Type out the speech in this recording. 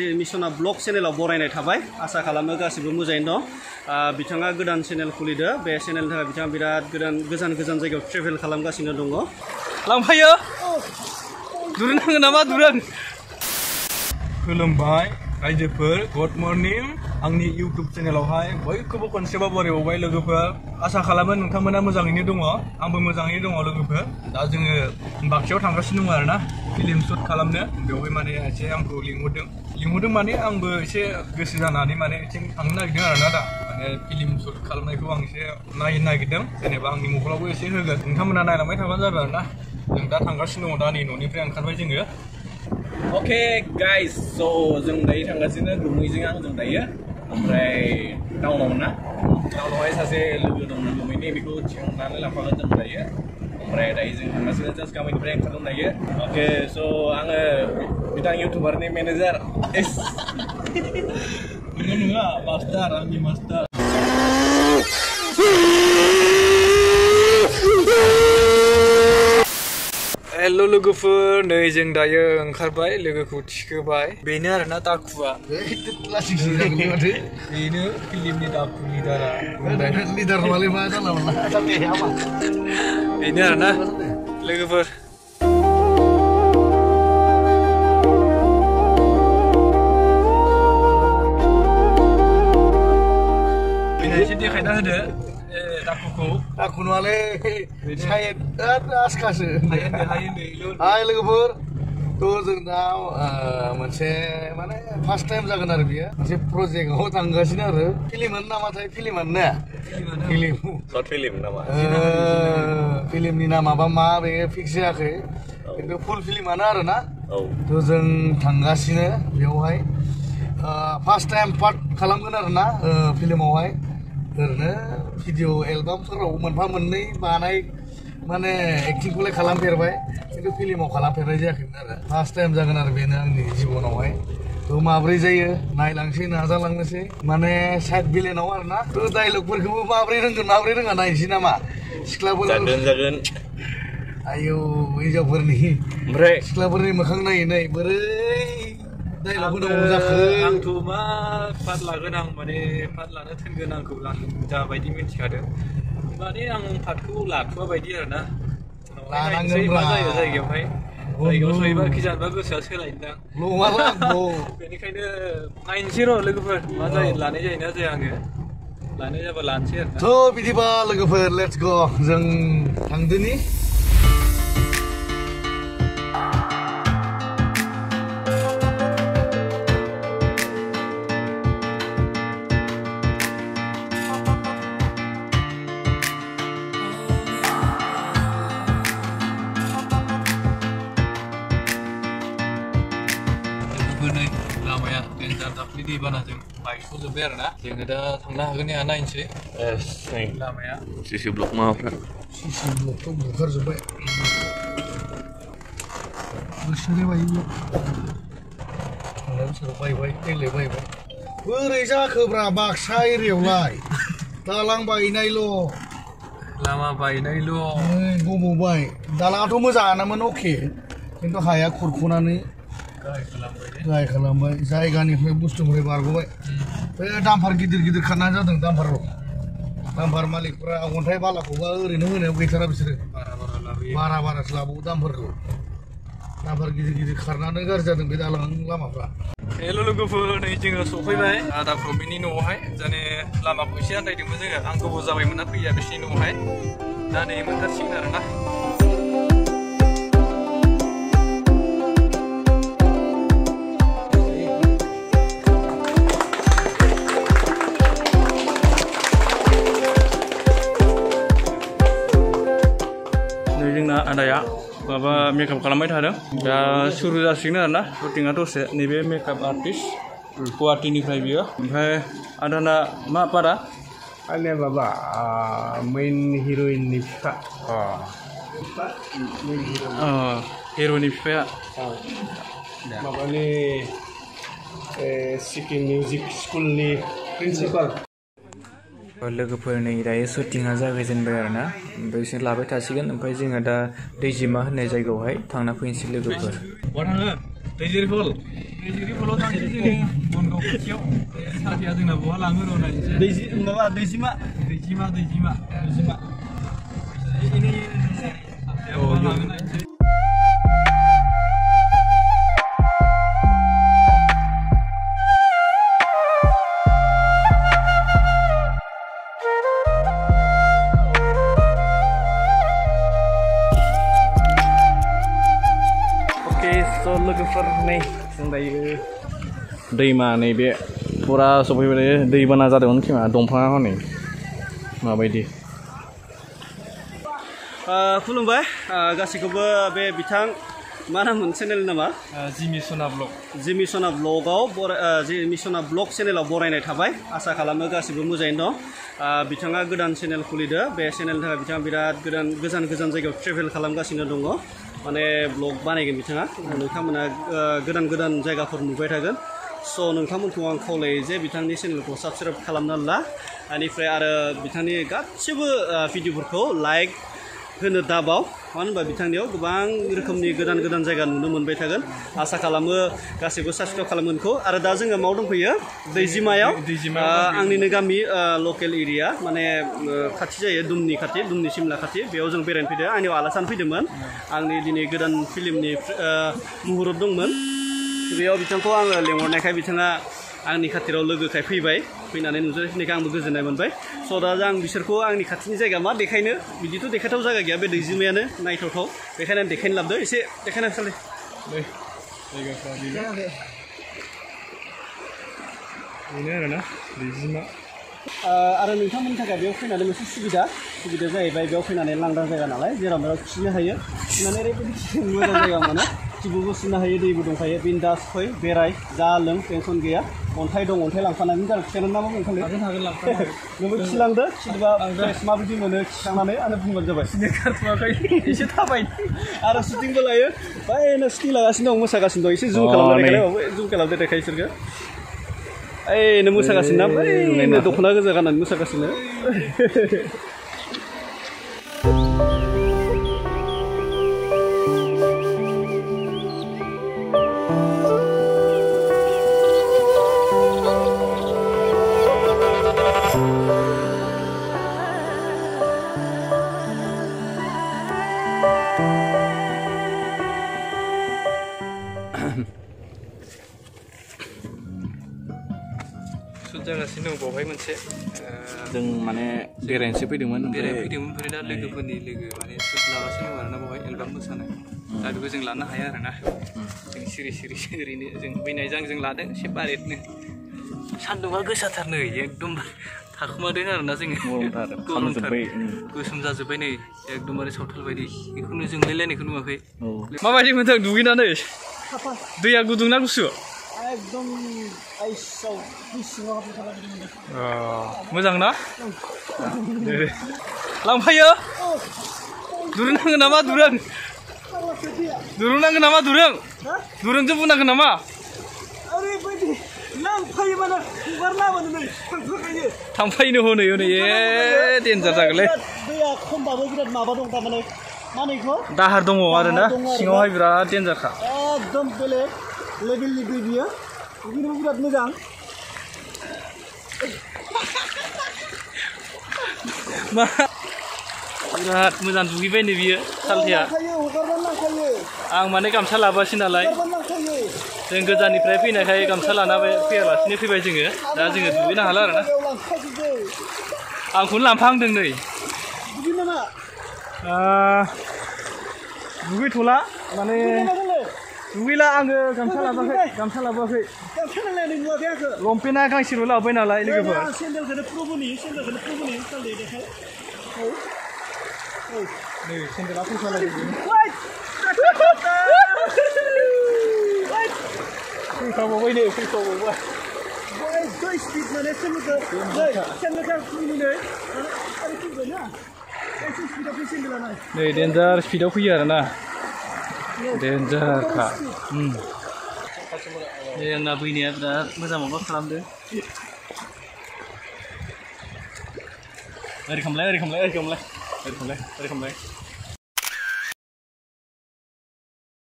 मिशना blog चेनेलाव बरायनाय थाबाय आसा खालामो गासिबो मोजाङैनो दं बिथाङा गोदान चेनेल खुलिदो बे चेनेलनि थाखाय बिथाङा बिराद गोजान जायगायाव ट्रेभेल खालामगासिनो दङ लांफायो दुरुन नांगोन नामा दुरुन खुलुमबाय रायजोफोर गुड मर्निं आंनि इउट्युब चेनेलावहाय बयखौबो खनसेबा बरायबावबाय लोगोफोर आसा खालामो नोंथांमोना मोजाङैनो दङ आंबो मोजाङैनो दङ लोगोफोर दा जोङो बाक्सायाव थांगासिनो दङ आरोना फिल्म शुट खालामनो बेवहाय माने एसे आंखौ लिंहरदों माने आंबो एसे गोसो जानानै माने एसे थांनो नागिरदों आरोना दा माने फिल्म शुट खालामनायखौ आं एसे नायनो नागिरदों जेनेबा आंनि मबाइलावबो एसे होगोन नोंथांमोना नायलांबाय थाबानो जाबाय आरोना जों दा थांगासिनो दङ दा नै न'निफ्राय ओंखारबाय जोङो Okay guys, so जों दायो थांगासिनो गुमैजों आंजों दायो ओमफ्राय टाउनाव ना टाउनावहाय सासे लोगो दंमोन गुमैनि बेखौ थिखांनानै लांफागोन जों दायो ओमफ्राय दायो जों थांगासिनो जास्ट गामिनिफ्राय ओंखारदों दायो अके स' आङो बिथां इउटुबारनि मेनेजार नङा मास्टार आंनि मास्टार हेलो लोगोफोर नै जों दायो ओंखारबाय लोगोखौ थिखोबाय बेनो आरोना दाखुआ बेनो फिल्मनि दाखु लिडारा लिडार नङालै मा जानला मोनला बेनो आरोना लोगोफोर एसे देखायना होदो दाखु नङालै साइड आसखासो हाय लोगोफोर थ' जों दा मोनसे माने फार्स्ट टाइम जागोन आरो बियो मोनसे प्रजेक्टआव थांगासिनो आरो फिल्मानो नामाथाय फिल्मानो ना फिल्म सर्ट फिल्म नामा फिल्मनि नामाबा मा बे फिक्स जायाखै खिन्थु फुल फिल्मानो आरो ना थ' जों थांगासिनो बेवहाय फार्स्ट टाइम पार्ट खालामगोन आरो ना फिल्मावहाय ओरैनो भिडिअ एलबामफोराव मोनफा मोननै बानाय माने एक्टिंखौलाय खालामफेरबाय खिन्थु फिल्माव खालामफेरनाय जायाखैमोन आरो फार्स्ट टाइम जागोन आरो बेनो आंनि जिबनावहाय थ' माब्रै जायो नायलांसै नाजालांनोसै माने साइड भिलेनाव आरो ना थ' डाइलगफोरखौबो माब्रै रोंगोन माब्रै रोङा नायनोसै नामा सिख्लाफोर जागोन आयौ हिनजावफोरनि ओमफ्राय सिख्लाफोरनि मोखां नायै बोरै आंथ' मा पार्ट लागोन आं माने पार्ट लानो थोनगोन आंखौ जाबायदि मिथिखादों माने आं पार्टखौ लाथ'वा बायदि आरोना लानांगोन मा जायो जायगायावहाय सहैबा खिजानबा गोसोआ सोलायनोदां बेनिखायनो नायनोसै र' लोगोफोर मा जायो लानाय जायोना जाया आङो लानाय जाबा लानोसै आरो थ' बिदिबा लोगोफोर लेट्स गो जों थांदोनि लामाया डेन्जार दाख्लै दैबानाजों बायस'जोब्बाय आरोना जोङो दा थांनो हागोन ना नायनोसै लामाया सिसि ब्लक माबाफ्रा सिसि ब्लकथ' बुखारजोब्बाय बोसोरै बायो थांनाय बोसोराव बायबाय देग्लाय बायबाय बोरै जाखोब्रा बाक्सा एरियायावलाय दालां बायनायल' लामा बायनायल' गब'बाय दालाङाथ' मोजाङानोमोन अके खिन्थु हाया खुरख'नानै गाहाय खालामबाय जायगानिफ्राय बुस्थुनिफ्राय बारग'बाय बे दामफार गिदिर खारनाय जादों दामफार मालिकफ्रा अन्थाइ बालाखौबा ओरैनो होनायाव गैथारा बिसोरो बारासो लाबावो दामफार गिदिर खारनानै गाज्रि जादों बे दालां लामाफ्रा हेल' लोगोफोर नै जोङो सफैबाय आदा प्रबिननि न'आवहाय जाने लामाखौ एसे आन्दायदोंमोन जोङो आं गोबाव जाबायमोन ना फैया बिसिनि न'आवहाय दा नै मोनथारसिगोन आरोना जोंना आदाया माबा मेकआप खालामबाय थादों दा सुरु जासिगोन आरोना शुटिंआ दसे नैबे मेकआप आर्टिस्ट गुवाहाटीनिफ्राय बियो ओमफ्राय आदाना मा पारा आंनिया माबा मेइन हिर'इननि बिफा हिर'नि बिफाया माबानि सिक्किम मिउजिक स्कुलनि प्रिन्सिपाल लोगोफोर नै दायो शुटिंआ जागायजेनबाय आरोना ओमफ्राय बिसोर लाबाय थासिगोन ओमफ्राय जोङो दा दैजिमा होननाय जायगायावहाय थांना फैनोसै लोगोफोर बहा थाङो दैजिरि फल दैजिरि फलाव थांसै जोङो बनगाव खाथियाव साथिया जोंना बहा लाङो र' नायनोसै दैजिमा बहा लाङो नायनोसै लोगोफोर नै जों दायो दैमा नैबे फुरा सफैबाय दैबाना जादोंमोन खोमा दंफाङा हनै माबायदि खुलुमबाय गासैखौबो बे बिथां मा नाममोन चेनेल नामा जिमिसना ब्लग जिमिसना ब्लगाव जिमिसना ब्लग चेनेलाव बरायनाय थाबाय आसा खालामो गासिबो मोजाङैनो दं बिथाङा गोदान चेनेल खुलिदो बे चेनेलनि थाखाय बिथाङा बिराद गोजान जायगायाव ट्रेभेल खालामगासिनो दङ माने ब्लग बानायगोन बिथाङा नोंथांमोना गोदान जायगाफोर नुबाय थागोन स' नोंथांमोनखौ आं खावलायो जे बिथांनि चेनेलखौ साबस्क्राइब खालामना ला बेनिफ्राय आरो बिथांनि गासिबो भिडिअफोरखौ लाइक होनो दाबाव मानो होनबा बिथांनियाव गोबां रोखोमनि गोदान जायगा नुनो मोनबाय थागोन आसा खालामो गासैबो साबस्क्राइब खालामगोनखौ आरो दा जोङो माव दंफैयो दैजिमायाव आंनिनो गामि लकेल एरिया माने खाथि जायो दुमनि सिमला खाथि बेयाव जों बेरायनो फैदों आंनियाव आलासि फैदोंमोन आंनि दिनै गोदान फिल्मनि मुहुरत दंमोन बेयाव बिथांखौ आङो लेंहरनायखाय बिथाङा आंनि खाथिराव लोगोखाय फैनानै नुजाफैनायखाय आंबो गोजोननाय मोनबाय स' दा आं बिसोरखौ आंनि खाथिनि जायगा मा देखायनो बिदिथ' देखायथाव जायगा गैया बे दैजिमायानो नायथावथाव बेखायनो देखायनो लाबोदो एसे देखायना साले बेनो आरोना दैजिमा आरो नोंथांमोननि थाखाय बेयाव फैनानै मोनसे सुबिदा जाहैबाय बेयाव फैनानै लांदां जायगा नालाय जेराव मेराव खिनो हायो खिनानै ओरैबायदि मोजां जायगा मोनो खिबुबो सुनो हायो दैबो दंखायो बिन्दास फै बेराय जा लों टेनसन गैया अन्थाइ दं अन्थाइ लांफानानै जानो खिथानो नामा हागोन लांफानो नोंबो खिलांदो खिबा माबायदि मोनो खिखांनानै आंनो बुंबानो जाबाय खिनो खारथ'वाखै एसे थाबाय आरो शुटिंबो लायो बायनो शुटिं लागासिनो दं मोसागासिनो दं एसे जुम खालामदो देखाय इसोरखौ ओइनो मोसागासिनो ना बैनो दख'ना गोजा गाननानै मोसागासिनो जागासिनो दं बावहाय मोनसे जों माने बेरायनोसो फैदोंमोन ओमफ्राय दा लोगोफोरनि लोगो माने सुट लागासिनो दं आरोना बावहाय एलबाम मोसानाय दा बेखौ जों लानो हाया आरोना जों सिरि ओरैनो जों फैनायजों जों लादों एसे बारेटनो सान्दुंआ गोसाथार नै एकदम थाखुमादों आरोना जोङो गरमथार गोसोम जाजोब्बाय नै एकदमबारे सावथाल बायदि बेखौनो जोंलायलायनायखौ नुवाखै माबायदि मोनदों दुगैनानै दैया गुदुं ना गुसु एकदम आइसआव सिङाव हाबनो मोजां ना लांफायो दुरुं नांगोन नामा दुरुं नांगोन नामा दुरुंजों बुनांगोन नामा ओरैबायदि लांफायो माने हगारलाबानो नै थांफायनो हनै देन्जार जागोनलै दैया खमबाबो बिराद माबा दं थारमाने मा होनो बेखौ दाहार दङ आरोना सिङावहाय बिराद देन्जारखा एकदम बेलेग लेभेलनि दै बियो दुगैनोबो बिराद मोजां बिराद मोजां दुगैबाय नै बियो सालथेया आं माने गामसा लाबोआसै नालाय जों गोजाननिफ्राय फैनायखाय गामसा लाना फैयालासिनो फैबाय जोङो दा जोङो दुगैनो हाला आरोना आंखौनो लांफाहांदों नै दुगैथ'ला माने दुगैला आङो गामसा लाबोआखै लंपेन्टआ गांसेल' लाबोबाय नालाय लोगोफोर नै सेन्देला फैखाबावबाय नै नै डेन्जार स्पिडआव फैयो आरोना डेन्जारखा आंना बैनाया बिराद मोजां माबा खालामदो ओरै खालामलाय